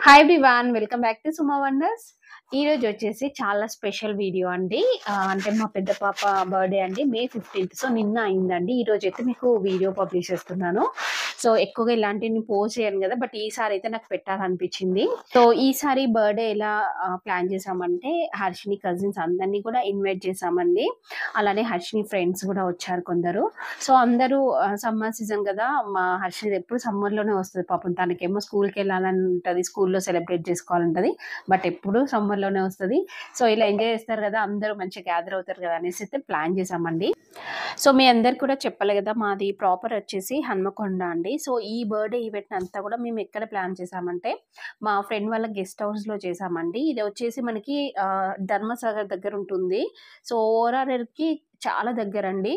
Hi everyone, welcome back to Suma wonders. ఈ రోజు వచ్చేసి చాలా స్పెషల్ వీడియో అండి. అంటే మా పెద్ద పాప బర్త్డే అండి, May 15th. సో నిన్న అయిందండి. ఈ రోజు అయితే మీకు వీడియో పబ్లిష్ చేస్తున్నాను. సో ఎక్కువగా ఇలాంటివి పోస్ట్ చేయను కదా, బట్ ఈసారి అయితే నాకు పెట్టాలనిపించింది. సో ఈసారి బర్త్డే ఎలా ప్లాన్ చేసామంటే, హర్షిని కజిన్స్ అందరినీ కూడా ఇన్వైట్ చేసామండి. అలానే హర్షిని ఫ్రెండ్స్ కూడా వచ్చారు కొందరు. సో అందరూ సమ్మర్ సీజన్ కదా, మా హర్షిని ఎప్పుడు సమ్మర్లోనే వస్తుంది. పాపం తనకేమో స్కూల్కి వెళ్ళాలని ఉంటుంది, స్కూల్లో సెలబ్రేట్ చేసుకోవాలంటది, బట్ ఎప్పుడు సమ్మర్లోనే వస్తుంది. సో ఇలా ఎంజాయ్ చేస్తారు కదా, అందరూ మంచిగా గ్యాదర్ అవుతారు కదా అనేసి అయితే ప్లాన్ చేసామండి. సో మీ అందరు కూడా చెప్పాలి కదా, మాది ప్రాపర్ వచ్చేసి హన్మకొండ అండి. సో ఈ బర్త్డే ఈవెంట్ అంతా కూడా మేము ఎక్కడ ప్లాన్ చేసామంటే, మా ఫ్రెండ్ వాళ్ళ గెస్ట్ హౌస్లో చేసామండి. ఇది వచ్చేసి మనకి ధర్మసాగర్ దగ్గర ఉంటుంది. సో ఓఆర్ఆర్కి చాలా దగ్గర అండి.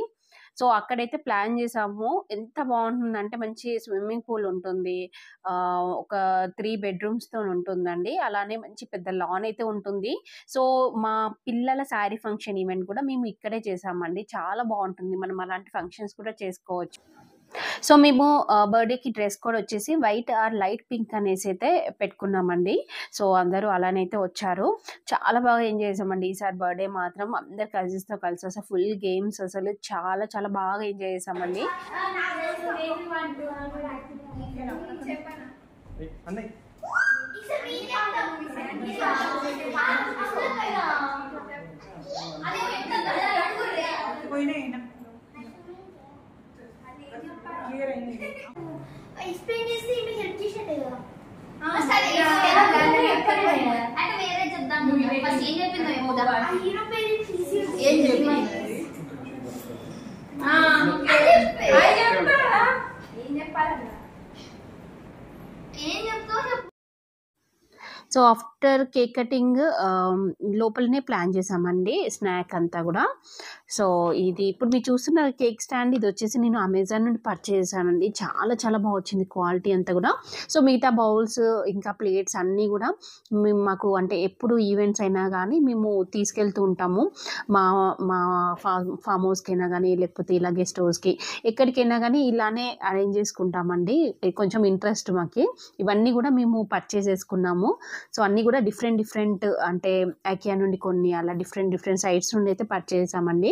సో అక్కడైతే ప్లాన్ చేసాము. ఎంత బాగుంటుందంటే, మంచి స్విమ్మింగ్ పూల్ ఉంటుంది, ఒక 3 బెడ్రూమ్స్తో ఉంటుందండి. అలానే మంచి పెద్ద లాన్ అయితే ఉంటుంది. సో మా పిల్లల శారీ ఫంక్షన్ ఈవెంట్ కూడా మేము ఇక్కడే చేసామండి. చాలా బాగుంటుంది, మనం అలాంటి ఫంక్షన్స్ కూడా చేసుకోవచ్చు. సో మేము బర్త్డేకి డ్రెస్ కోడ్ వచ్చేసి వైట్ ఆర్ లైట్ పింక్ అనేసి అయితే పెట్టుకున్నామండి. సో అందరూ అలానైతే వచ్చారు. చాలా బాగా ఎంజాయ్ చేసామండి ఈసారి బర్త్డే మాత్రం. అందరు కజిన్స్తో కలిసి అసలు ఫుల్ గేమ్స్, అసలు చాలా చాలా బాగా ఎంజాయ్ చేసామండి. సో ఆఫ్టర్ కేక్ కటింగ్ లోపలనే ప్లాన్ చేసామండి స్నాక్ అంతా కూడా. సో ఇది ఇప్పుడు మీరు చూస్తున్న కేక్ స్టాండ్, ఇది వచ్చేసి నేను అమెజాన్ నుండి పర్చేస్ చేశానండి. చాలా చాలా బాగా వచ్చింది క్వాలిటీ అంతా కూడా. సో మిగతా బౌల్స్ ఇంకా ప్లేట్స్ అన్నీ కూడా మేము మాకు అంటే ఎప్పుడు ఈవెంట్స్ అయినా కానీ మేము తీసుకెళ్తూ ఉంటాము. మా మా ఫామ్ హౌస్కి అయినా కానీ, లేకపోతే ఇలా గెస్ట్ హౌస్కి ఎక్కడికైనా కానీ ఇలానే అరేంజ్ చేసుకుంటామండి. కొంచెం ఇంట్రెస్ట్ మాకు. ఇవన్నీ కూడా మేము పర్చేస్ చేసుకున్నాము. సో అన్నీ కూడా డిఫరెంట్ అంటే ఐకియా నుండి కొన్ని అలా డిఫరెంట్ సైట్స్ నుండి అయితే పర్చేస్ చేసామండి.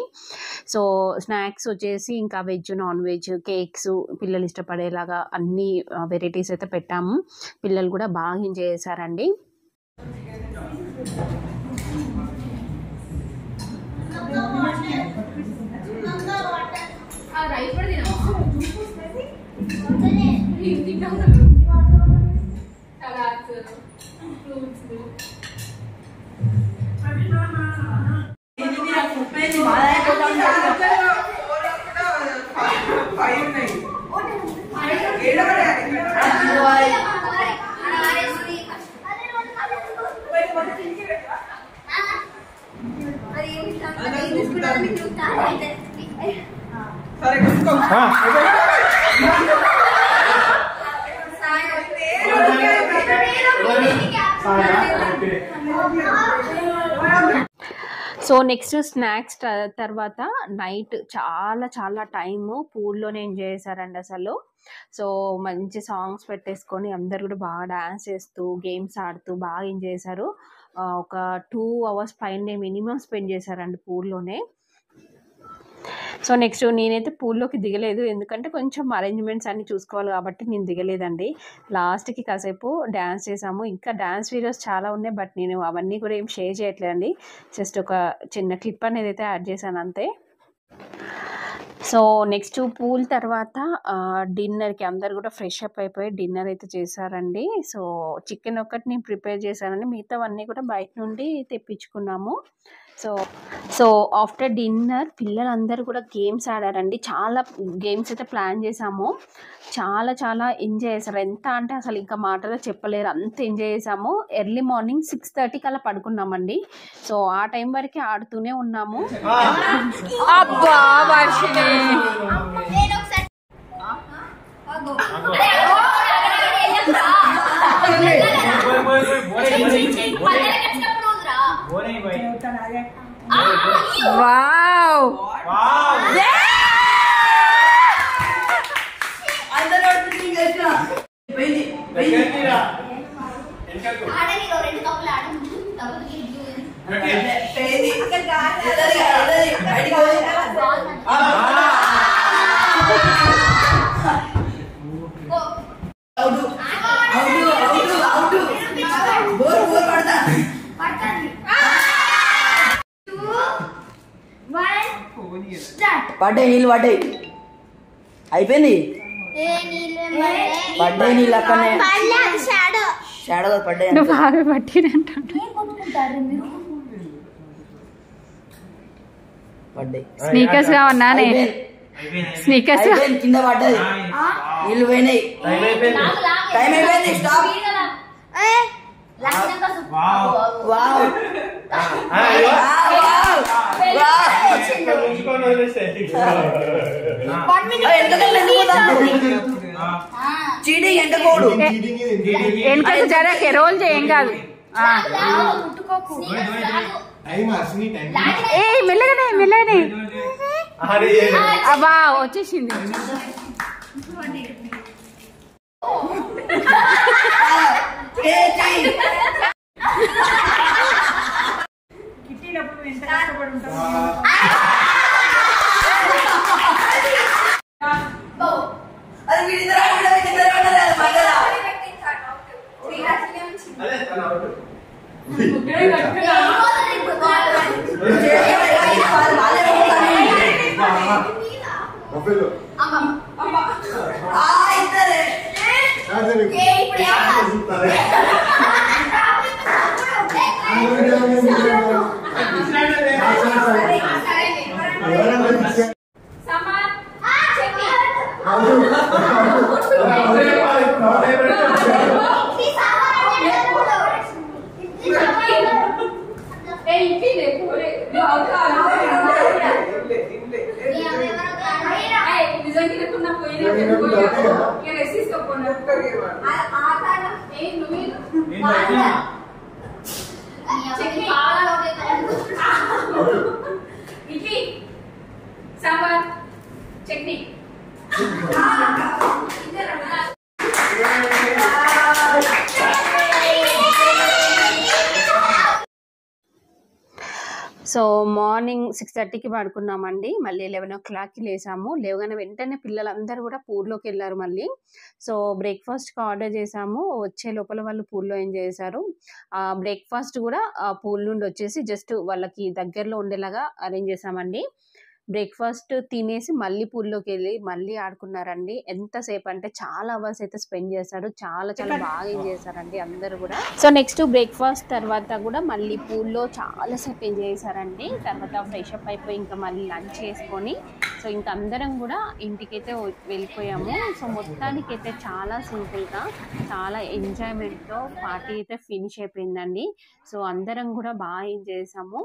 సో స్నాక్స్ వచ్చేసి ఇంకా వెజ్, నాన్ వెజ్, కేక్స్ పిల్లలు ఇష్టపడేలాగా అన్ని వెరైటీస్ అయితే పెట్టాము. పిల్లలు కూడా బాగా ఎంజాయ్ చేశారండి. సో నెక్స్ట్ స్నాక్స్ తర్వాత నైట్ చాలా చాలా టైము పూల్లోనే ఎంజాయ్ చేశారండి అసలు. సో మంచి సాంగ్స్ పెట్టేసుకొని అందరు కూడా బాగా డాన్స్ చేస్తూ గేమ్స్ ఆడుతూ బాగా ఎంజాయ్ చేశారు. ఒక 2 hours పైనే మినిమం స్పెండ్ చేశారండి పూల్లోనే. సో నెక్స్ట్ నేనైతే పూల్లోకి దిగలేదు, ఎందుకంటే కొంచెం అరేంజ్మెంట్స్ అన్నీ చూసుకోవాలి కాబట్టి నేను దిగలేదండి. లాస్ట్కి కాసేపు డ్యాన్స్ చేసాము. ఇంకా డ్యాన్స్ వీడియోస్ చాలా ఉన్నాయి, బట్ నేను అవన్నీ కూడా ఏం షేర్ చేయట్లేదండి. జస్ట్ ఒక చిన్న క్లిప్ అనేది అయితే యాడ్ చేశాను అంతే. సో నెక్స్ట్ పూల్ తర్వాత డిన్నర్కి అందరు కూడా ఫ్రెష్ అప్ అయిపోయి డిన్నర్ అయితే చేశారండి. సో చికెన్ ఒక్కటి నేను ప్రిపేర్ చేశానండి, మిగతావన్నీ కూడా బయట నుండి తెప్పించుకున్నాము. సో ఆఫ్టర్ డిన్నర్ పిల్లలందరూ కూడా గేమ్స్ ఆడారండి. చాలా గేమ్స్ అయితే ప్లాన్ చేసాము. చాలా చాలా ఎంజాయ్ చేశారు. ఎంత అంటే అసలు ఇంకా మాటలో చెప్పలేరు, అంత ఎంజాయ్ చేసాము. ఎర్లీ మార్నింగ్ 6:30 అలా పడుకున్నామండి. సో ఆ టైం వరకే ఆడుతూనే ఉన్నాము. అబ్బా వర్షిని వావ్ పడ్డాయి నీళ్ళు పడ్డాయి అయిపోయింది పడ్డాయి నీళ్ళు అక్కడనే షాడో పడ్డాయి బాగా పట్టినంట పడ్డాయి స్నీకర్స్ కావన్నా స్నీకర్స్ కింద పడ్డది నీళ్ళు పోయినాయి టైం అయిపోయింది స్టాప్ చీటింగ్ ఎంత కోడు వెనక జరకే రోల్ చేయం కాదు ఏ మెల్లగానే మెల్లగానే అబ్బా వచ్చేసింది సాంబార్ చట్నీ సో మార్నింగ్ 6:30కి పడుకున్నామండి. మళ్ళీ 11:00కి లేసాము. లేవగానే వెంటనే పిల్లలందరూ కూడా పూల్లోకి వెళ్ళారు మళ్ళీ. సో బ్రేక్ఫాస్ట్కి ఆర్డర్ చేసాము. వచ్చే లోపల వాళ్ళు పూల్లో ఏం చేశారు, బ్రేక్ఫాస్ట్ కూడా పూల్ నుండి వచ్చేసి జస్ట్ వాళ్ళకి దగ్గరలో ఉండేలాగా అరేంజ్ చేసామండి. బ్రేక్ఫాస్ట్ తినేసి మళ్ళీ పూల్లోకి వెళ్ళి మళ్ళీ ఆడుకున్నారండి. ఎంతసేపు అంటే చాలా అవర్స్ అయితే స్పెండ్ చేశారు. చాలా చాలా బాగా ఎంజాయ్ చేశారండి అందరూ కూడా. సో నెక్స్ట్ బ్రేక్ఫాస్ట్ తర్వాత కూడా మళ్ళీ పూల్లో చాలాసేపు ఎంజాయ్ చేశారండి. తర్వాత ఫ్రెష్ అప్ అయిపోయి ఇంకా మళ్ళీ లంచ్ చేసుకొని సో ఇంకా అందరం కూడా ఇంటికైతే వెళ్ళిపోయాము. సో మొత్తానికి అయితే చాలా సింపుల్గా చాలా ఎంజాయ్మెంట్తో పార్టీ అయితే ఫినిష్ అయిపోయిందండి. సో అందరం కూడా బాగా ఎంజాయ్ చేసాము.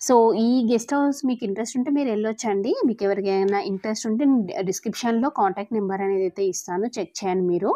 సో ఈ గెస్ట్ హౌస్ మీకు ఇంట్రెస్ట్ ఉంటే మీరు వెళ్ళొచ్చండి. మీకు ఎవరికైనా ఇంట్రెస్ట్ ఉంటే డిస్క్రిప్షన్లో కాంటాక్ట్ నెంబర్ అనేది అయితే ఇస్తాను, చెక్ చేయండి మీరు.